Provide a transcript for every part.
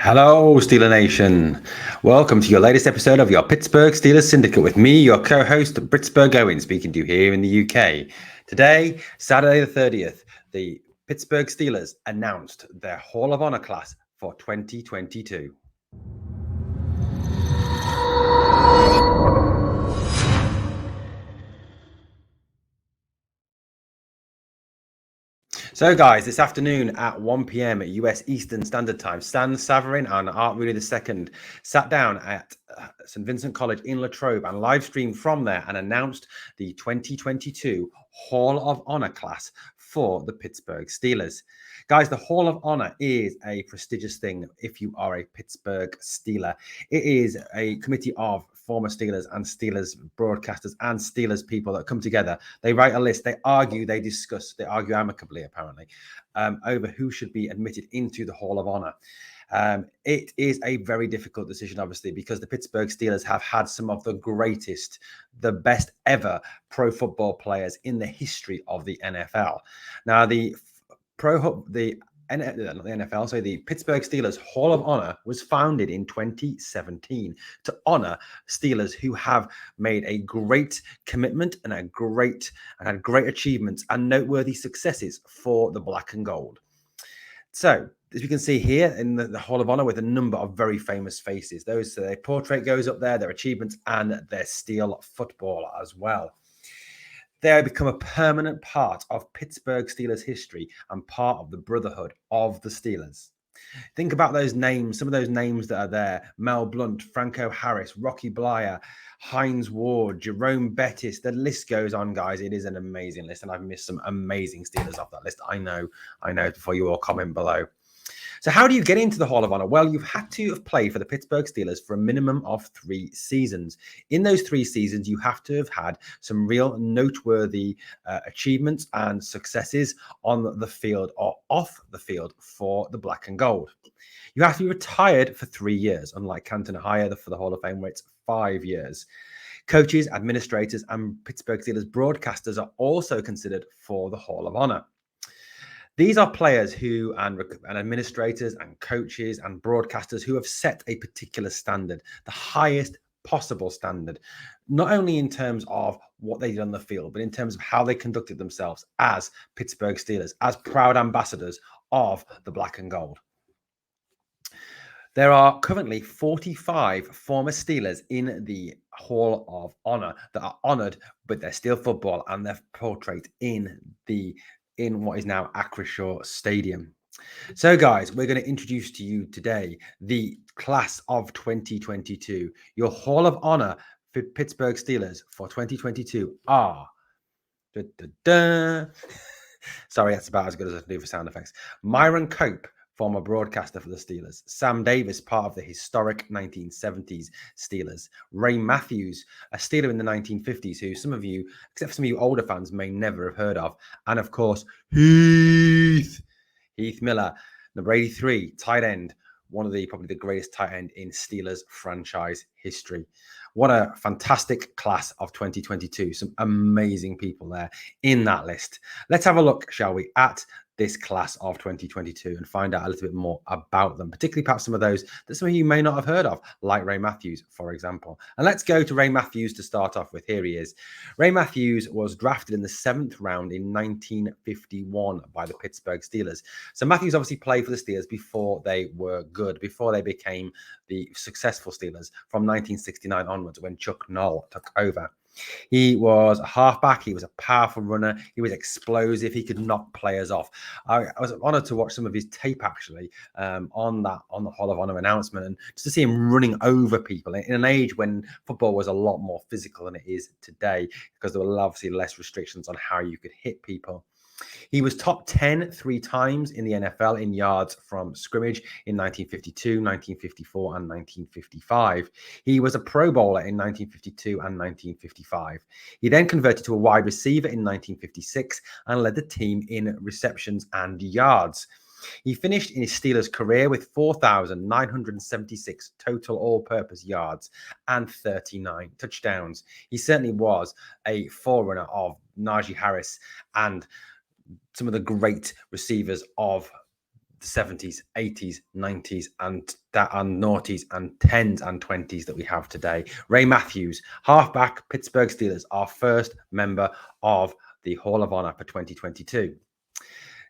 Hello, Steeler Nation. Welcome to your latest episode of your Pittsburgh Steelers Syndicate with me, your co-host, Britsburgh Owen, speaking to you here in the UK. Today, Saturday the 30th, the Pittsburgh Steelers announced their Hall of Honor class for 2022. So, guys, this afternoon at 1 p.m. at US Eastern Standard Time, Stan Savarin and Art Rooney II sat down at St. Vincent College in Latrobe and live streamed from there and announced the 2022 Hall of Honor class for the Pittsburgh Steelers. Guys, the Hall of Honor is a prestigious thing if you are a Pittsburgh Steeler. It is a committee of former Steelers and Steelers broadcasters and Steelers people that come together. They write a list, they argue, they discuss, they argue amicably, apparently, over who should be admitted into the Hall of Honor. It is a very difficult decision, obviously, because the Pittsburgh Steelers have had some of the greatest, the best ever pro football players in the history of the NFL. Now, the NFL, so the Pittsburgh Steelers Hall of Honor was founded in 2017 to honor Steelers who have made a great commitment and had great achievements and noteworthy successes for the black and gold. So, as you can see here in the Hall of Honor with a number of very famous faces, their portrait goes up there, their achievements and their steel football as well. They have become a permanent part of Pittsburgh Steelers history and part of the brotherhood of the Steelers. Think about those names, some of those names that are there: Mel Blount, Franco Harris, Rocky Bleier, Hines Ward, Jerome Bettis. The list goes on, guys. It is an amazing list, and I've missed some amazing Steelers off that list. I know, before you all comment below. So how do you get into the Hall of Honor? Well, you've had to have played for the Pittsburgh Steelers for a minimum of 3 seasons. In those 3 seasons, you have to have had some real noteworthy achievements and successes on the field or off the field for the black and gold. You have to be retired for 3 years, unlike Canton Hire for the Hall of Fame, where it's 5 years. Coaches, administrators, and Pittsburgh Steelers broadcasters are also considered for the Hall of Honor. These are players who and administrators and coaches and broadcasters who have set a particular standard, the highest possible standard, not only in terms of what they did on the field, but in terms of how they conducted themselves as Pittsburgh Steelers, as proud ambassadors of the black and gold. There are currently 45 former Steelers in the Hall of Honor that are honored with their steel football and their portrait in what is now Acrisure Stadium. So, guys, we're going to introduce to you today the class of 2022. Your Hall of Honor for Pittsburgh Steelers for 2022 are... Sorry, that's about as good as I can do for sound effects. Myron Cope, former broadcaster for the Steelers. Sam Davis, part of the historic 1970s Steelers. Ray Matthews, a Steeler in the 1950s, who some of you, except for some of you older fans, may never have heard of. And of course, Heath Miller, number 83, tight end, one of probably the greatest tight end in Steelers franchise history. What a fantastic class of 2022. Some amazing people there in that list. Let's have a look, shall we, at this class of 2022 and find out a little bit more about them, particularly perhaps some of those that some of you may not have heard of, like Ray Matthews, for example. And let's go to Ray Matthews to start off with. Here he is. Ray Matthews was drafted in the 7th round in 1951 by the Pittsburgh Steelers. So Matthews obviously played for the Steelers before they were good, before they became the successful Steelers from 1969 onwards when Chuck Noll took over. He was a halfback. He was a powerful runner. He was explosive. He could knock players off. I was honored to watch some of his tape actually on the Hall of Honor announcement, and just to see him running over people in an age when football was a lot more physical than it is today, because there were obviously less restrictions on how you could hit people. He was top 10 3 times in the NFL in yards from scrimmage in 1952, 1954, and 1955. He was a Pro Bowler in 1952 and 1955. He then converted to a wide receiver in 1956 and led the team in receptions and yards. He finished in his Steelers career with 4,976 total all-purpose yards and 39 touchdowns. He certainly was a forerunner of Najee Harris and some of the great receivers of 70s, 80s, 90s, and noughties and 10s and 20s that we have today. Ray Matthews, halfback, Pittsburgh Steelers, our first member of the Hall of Honor for 2022.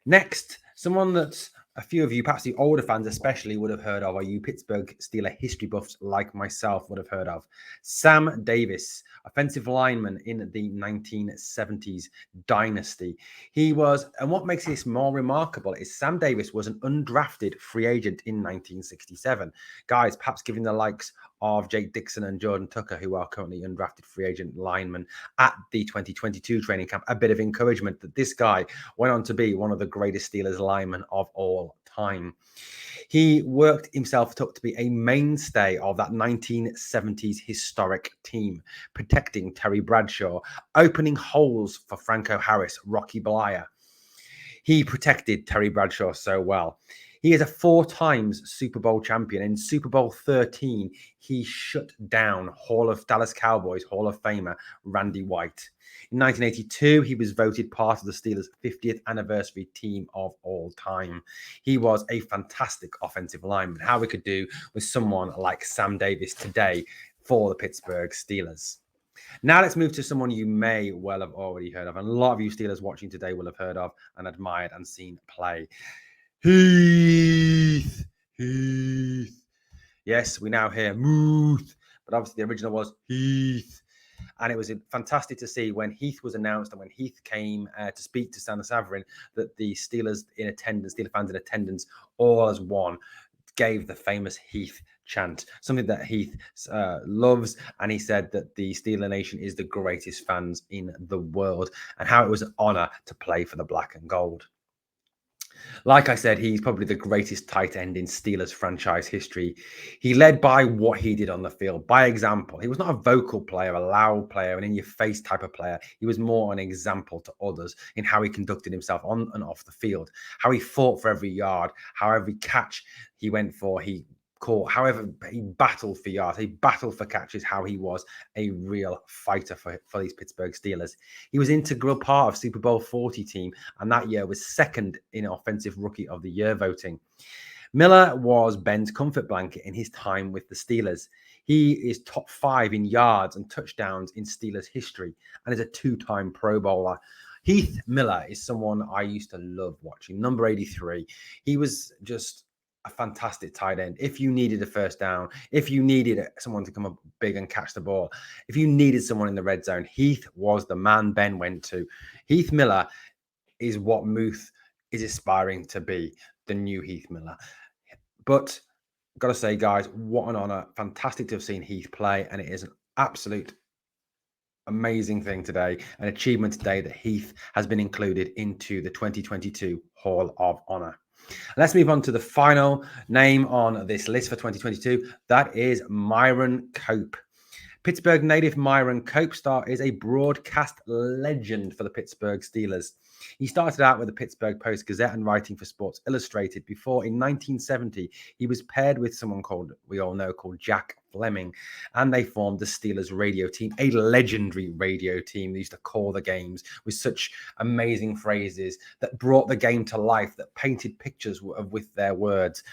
Next, someone that a few of you, perhaps the older fans especially, would have heard of, or you Pittsburgh Steeler history buffs like myself would have heard of. Sam Davis, offensive lineman in the 1970s dynasty. He was, and what makes this more remarkable is Sam Davis was an undrafted free agent in 1967. Guys, perhaps giving the likes of Jake Dixon and Jordan Tucker, who are currently undrafted free agent linemen at the 2022 training camp, a bit of encouragement that this guy went on to be one of the greatest Steelers linemen of all time. He worked himself up to be a mainstay of that 1970s historic team, protecting Terry Bradshaw, opening holes for Franco Harris, Rocky Bleier. He protected Terry Bradshaw so well. He is a 4 times Super Bowl champion. In Super Bowl 13, he shut down Dallas Cowboys Hall of Famer Randy White. In 1982, he was voted part of the Steelers' 50th anniversary team of all time. He was a fantastic offensive lineman. How we could do with someone like Sam Davis today for the Pittsburgh Steelers. Now let's move to someone you may well have already heard of, and a lot of you Steelers watching today will have heard of and admired and seen play. Heath. Yes, we now hear Muth, but obviously the original was Heath. And it was fantastic to see when Heath was announced and when Heath came to speak to Santa Savarin that the Steelers in attendance, Steeler fans in attendance, all as one, gave the famous Heath chant, something that Heath loves. And he said that the Steeler Nation is the greatest fans in the world and how it was an honor to play for the black and gold. Like I said, he's probably the greatest tight end in Steelers franchise history. He led by what he did on the field, by example. He was not a vocal player, a loud player, an in-your-face type of player. He was more an example to others in how he conducted himself on and off the field, how he fought for every yard, how every catch he went for, he caught, however he battled for yards, he battled for catches, how he was a real fighter for these Pittsburgh Steelers. He was an integral part of Super Bowl 40 team, and that year was second in Offensive Rookie of the Year voting. Miller was Ben's comfort blanket in his time with the Steelers. He is top 5 in yards and touchdowns in Steelers history and is a 2-time Pro Bowler. Heath Miller is someone I used to love watching. Number 83. He was just a fantastic tight end. If you needed a first down, if you needed someone to come up big and catch the ball, if you needed someone in the red zone, Heath was the man Ben went to. Heath Miller is what Muth is aspiring to be, the new Heath Miller. But got to say, guys, what an honor. Fantastic to have seen Heath play, and it is an absolute amazing thing today, an achievement today that Heath has been included into the 2022 Hall of Honor. Let's move on to the final name on this list for 2022. That is Myron Cope. Pittsburgh native Myron Cope is a broadcast legend for the Pittsburgh Steelers. He started out with the Pittsburgh Post-Gazette and writing for Sports Illustrated before in 1970 he was paired with someone we all know called Jack Fleming, and they formed the Steelers radio team, a legendary radio team. They used to call the games with such amazing phrases that brought the game to life, that painted pictures with their words,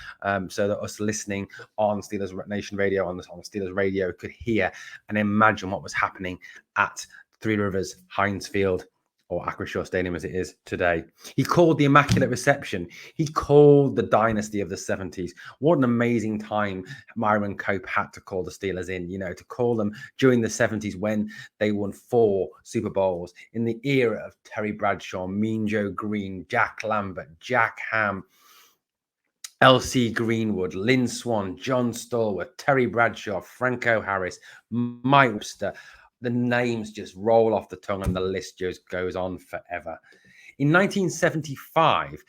so that us listening on Steelers Nation Radio, on Steelers Radio, could hear and imagine what was happening at Three Rivers, Heinz Field, or Acrisure Stadium as it is today. He called the Immaculate Reception. He called the dynasty of the 70s. What an amazing time Myron Cope had to call the Steelers in, to call them during the 70s when they won 4 Super Bowls, in the era of Terry Bradshaw, Mean Joe Green, Jack Lambert, Jack Ham, L.C. Greenwood, Lynn Swann, John Stallworth, Terry Bradshaw, Franco Harris, Mike Webster. The names just roll off the tongue and the list just goes on forever. In 1975,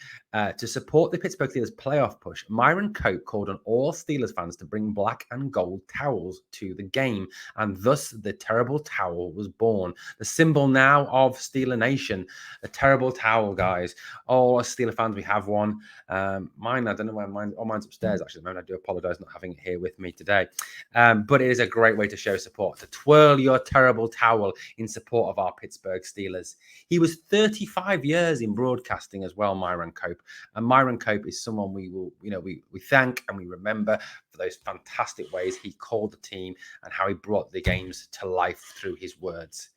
to support the Pittsburgh Steelers playoff push, Myron Cope called on all Steelers fans to bring black and gold towels to the game, and thus the terrible towel was born. The symbol now of Steeler Nation, the terrible towel, guys. All Steeler fans, we have one. Mine, I don't know where mine's upstairs, actually. I do apologize not having it here with me today. But it is a great way to show support, to twirl your terrible towel in support of our Pittsburgh Steelers. He was 35 years in broadcasting as well, Myron Cope, Cope. And Myron Cope is someone we will, we thank and we remember for those fantastic ways he called the team and how he brought the games to life through his words.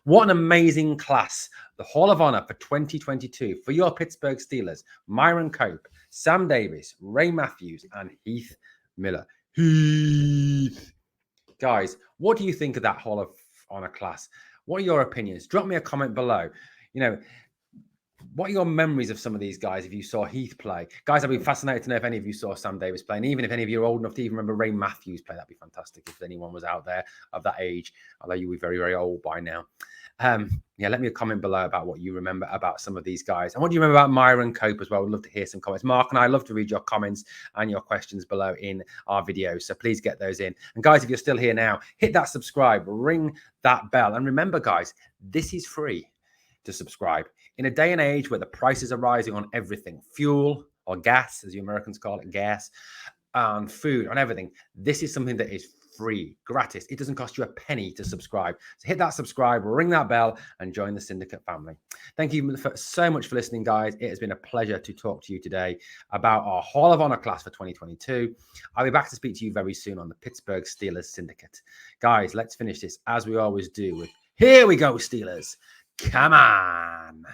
What an amazing class. The Hall of Honor for 2022 for your Pittsburgh Steelers: Myron Cope, Sam Davis, Ray Matthews, and Heath Miller. Heath. Guys, what do you think of that Hall of Honor class? What are your opinions? Drop me a comment below. What are your memories of some of these guys if you saw Heath play? Guys, I'd be fascinated to know if any of you saw Sam Davis play. And even if any of you are old enough to even remember Ray Matthews play, that'd be fantastic if anyone was out there of that age, although you were very, very old by now. Let me a comment below about what you remember about some of these guys. And what do you remember about Myron Cope as well? We'd love to hear some comments. Mark and I love to read your comments and your questions below in our videos. So please get those in. And guys, if you're still here now, hit that subscribe, ring that bell. And remember, guys, this is free to subscribe. In a day and age where the prices are rising on everything, fuel or gas, as you Americans call it, gas, and food, on everything, this is something that is free, gratis. It doesn't cost you a penny to subscribe. So hit that subscribe, ring that bell, and join the Syndicate family. Thank you so much for listening, guys. It has been a pleasure to talk to you today about our Hall of Honor class for 2022. I'll be back to speak to you very soon on the Pittsburgh Steelers Syndicate. Guys, let's finish this as we always do with, here we go, Steelers. Come on.